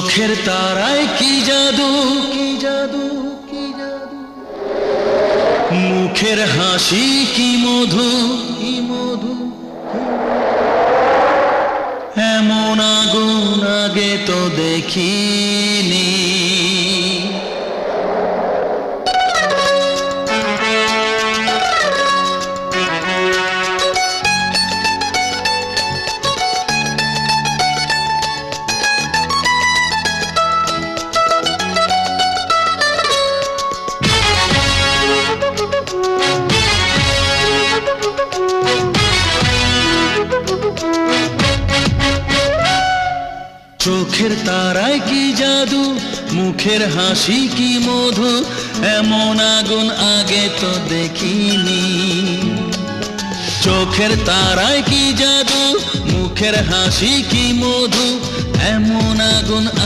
চোখের তারায় কি জাদু, কি জাদু, কি জাদু, মুখের হাসি কি মধু, কি মধু, এমন আগুন আগে তো দেখিনি। চোখের তারায় কি জাদু, মুখের হাসি কি মধু, এমন আগুন আগে তো দেখিনি। চোখের তারায় কি জাদু, মুখের হাসি কি মধু, এমন আগুন